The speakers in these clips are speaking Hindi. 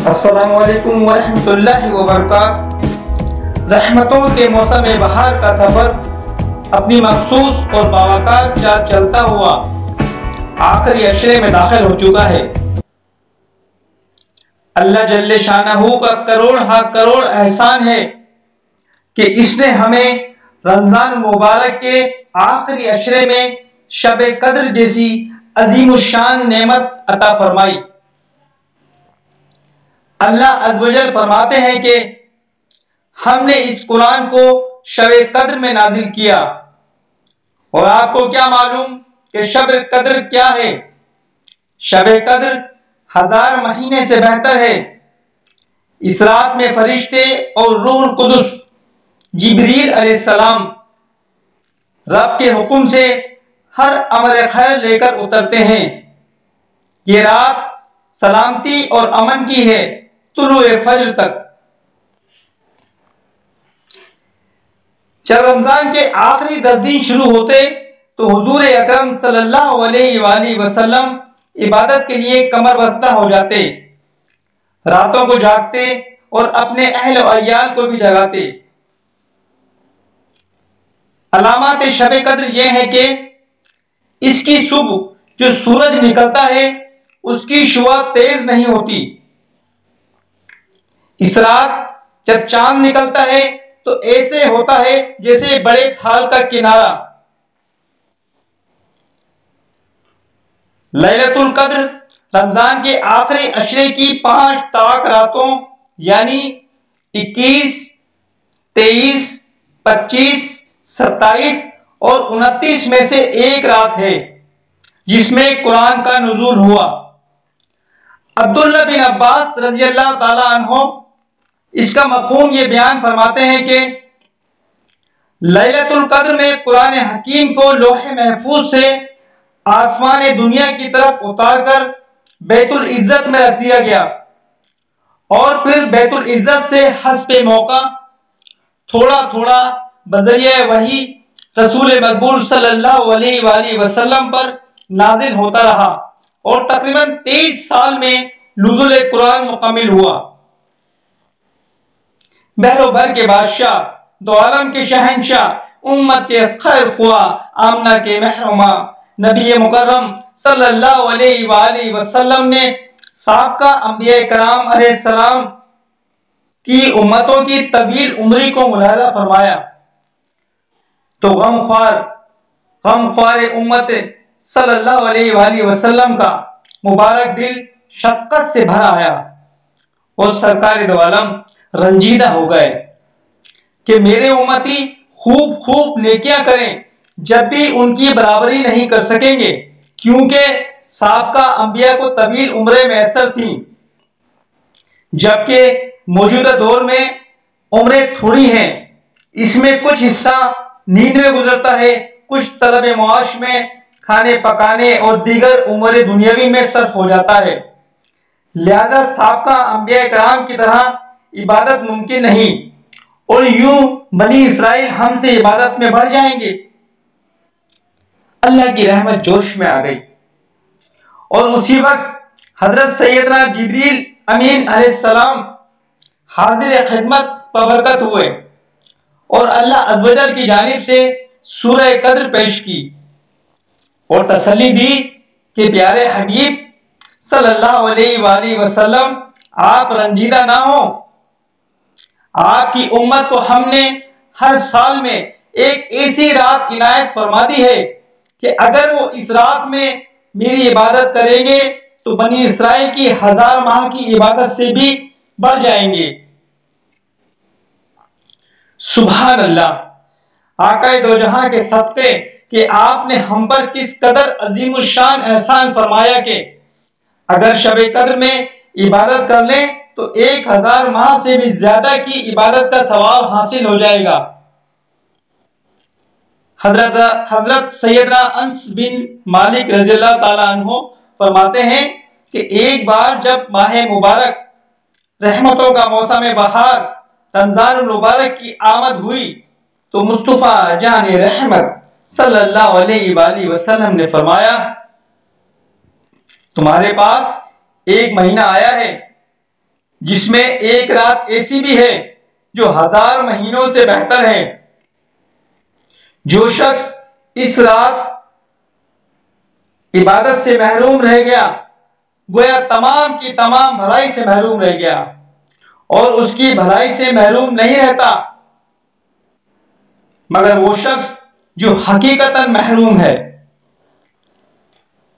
अस्सलामु अलैकुम वरहमतुल्लाहि वबरकातुहू। रहमतों के मौसम बहार का सफर अपनी मखसूस और बावकार चाल चलता हुआ आखिरी अशरे में दाखिल हो चुका है। अल्लाह जल्ले शानहू का करोड़ एहसान है कि इसने हमें रमजान मुबारक के आखिरी अशरे में शब कद्र जैसी अजीमुशान नेमत अता फरमाई। अल्लाह अज़्ज़वजल फरमाते हैं कि हमने इस कुरान को शब कद्र में नाजिल किया। और आपको क्या मालूम कि शब कद्र क्या है? शब कद्र 1000 महीने से बेहतर है। इस रात में फरिश्ते और रूहुल कुदस जिब्रील अलैहिस्सलाम रब के हुक्म से हर अमर खैर लेकर उतरते हैं। ये रात सलामती और अमन की है तुलुए फज्र तक। जब रमजान के आखिरी 10 दिन शुरू होते तो हुजूर अकरम सल्लल्लाहु अलैहि वसल्लम इबादत के लिए कमर बस्ता हो जाते, रातों को जागते और अपने अहल और अयाल को भी जगाते। अलामात शब कद्र यह है कि इसकी सुबह जो सूरज निकलता है उसकी शुआ तेज नहीं होती। इस रात जब चांद निकलता है तो ऐसे होता है जैसे बड़े थाल का किनारा। लैलतुल कद्र रमजान के आखिरी अशरे की 5 ताक रातों यानी 21, 23, 25, 27 और 29 में से एक रात है जिसमें कुरान का नुज़ूल हुआ। अब्दुल्लाह बिन अब्बास रज़ी अल्लाह ताला अन्हो इसका मफ़हूम ये बयान फरमाते हैं कि लैलतुल कद्र में कुरान हकीम को लोहे महफूज से आसमान दुनिया की तरफ उतारकर बैतुल इज्जत में रख दिया गया और फिर बैतुल इज्जत से हस्बे मौका थोड़ा थोड़ा बजरिया वही रसूल मकबूल सल्लल्लाहु अलैहि वसल्लम पर नाजिल होता रहा और तकरीबन 23 साल में नुज़ूल कुरान मुकम्मिल हुआ। बहरो भर के बादशाह, दो आलम के शहंशाह, उम्मत के खैर ख्वा, आमना के महरुमा नबी मुकर्रम सल्लल्लाहु अलैहि वसल्लम ने साबका अंबिया कराम अलैहिस्सलाम की उम्मतों की तवील उम्री को मुलाहिजा फरमाया तो गमख्वार उम्मत सल्लल्लाहु अलैहि वसल्लम का मुबारक दिल शक्कत से भर आया और सरकार दो आलम रंजीदा हो गए कि मेरे उम्मती खूब नेकियां करें जब भी उनकी बराबरी नहीं कर सकेंगे, क्योंकि साबका अंबिया को तवील उम्रें मैसर थी जबकि मौजूदा दौर में उम्रें थोड़ी हैं। इसमें कुछ हिस्सा नींद में गुजरता है, कुछ तलब मुआश में, खाने पकाने और दीगर उम्र दुनियावी में सर्फ हो जाता है। लिहाजा साबका अंबिया कराम की तरह इबादत मुमकिन नहीं और यूं बनी इसराइल हमसे इबादत में बढ़ जाएंगे। अल्लाह की रहमत जोश में आ गई और उसी वक्त हजरत सैयदना जिब्रील अमीन अलैहिस्सलाम हाजिर खिदमत बबरकत हुए और अल्लाह अज़्ज़वजल की जानिब से सूरह कद्र पेश की और तसल्ली दी कि प्यारे हबीब सल्लल्लाहु अलैहि वसल्लम आप रंजीदा ना हो। आपकी उम्मत को हमने हर साल में एक ऐसी रात इनायत फरमा दी है कि अगर वो इस रात में मेरी इबादत करेंगे तो बनी इसराइल की 1000 माह की इबादत से भी बढ़ जाएंगे। सुभान अल्लाह। आकाए दो जहां के सदक़े कि आपने हम पर किस कदर अजीमुशान एहसान फरमाया कि अगर शब कद्र में इबादत कर लें तो 1000 माह से भी ज्यादा की इबादत का सवाब हासिल हो जाएगा। हजरत सैयदना अंस बिन मालिक रज़ियल्लाहु ताला अन्हु फरमाते हैं कि एक बार जब माह मुबारक रहमतों का मौसम बहार रमजान मुबारक की आमद हुई तो मुस्तफा जान रहमत सल्लल्लाहु अलैहि वसल्लम ने फरमाया, तुम्हारे पास एक महीना आया है जिसमें एक रात ऐसी भी है जो 1000 महीनों से बेहतर है। जो शख्स इस रात इबादत से महरूम रह गया, गोया तमाम की तमाम भलाई से महरूम रह गया, और उसकी भलाई से महरूम नहीं रहता मगर वो शख्स जो हकीकतन महरूम है।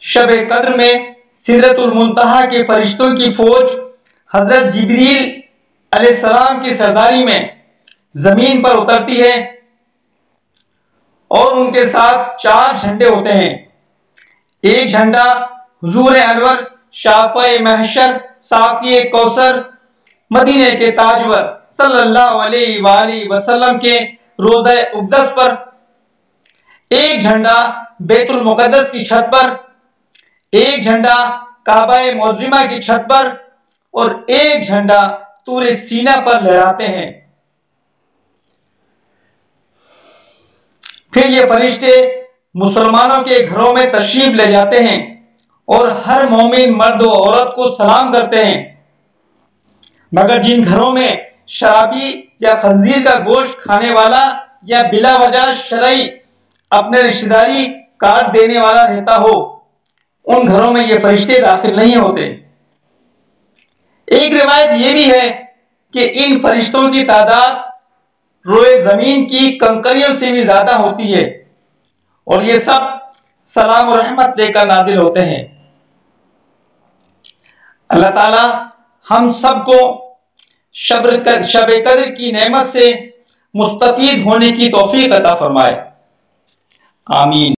शब कद्र में सिदरतुल मुंतहा के फरिश्तों की फौज हजरत जिब्रील अलैहिस्सलाम की सरदारी में जमीन पर उतरती है और उनके साथ 4 झंडे होते हैं। एक झंडा हुजूर अनवर शाफ़े महशर साक़ी कौसर मदीने के ताजवर सल्लल्लाहु अलैहि वसल्लम के रोज़े उक़दस पर, एक झंडा बैतुल मुक़द्दस की छत पर, एक झंडा काबा मुअज़्ज़मा की छत पर और एक झंडा तूर सीना पर लहराते हैं। फिर ये फरिश्ते मुसलमानों के घरों में तशरीफ ले जाते हैं और हर मोमिन मर्द और औरत को सलाम करते हैं, मगर जिन घरों में शराबी या खंजीर का गोश्त खाने वाला या बिला वजह शरई अपने रिश्तेदारी काट देने वाला रहता हो, उन घरों में ये फरिश्ते दाखिल नहीं होते। एक रिवायत यह भी है कि इन फरिश्तों की तादाद रोए जमीन की कंकरियों से भी ज्यादा होती है और ये सब सलाम और रहमत लेकर नाजिल होते हैं। अल्लाह ताला हम सबको शब कद्र की नेमत से मुस्तफीद होने की तौफीक अता फरमाए। आमीन।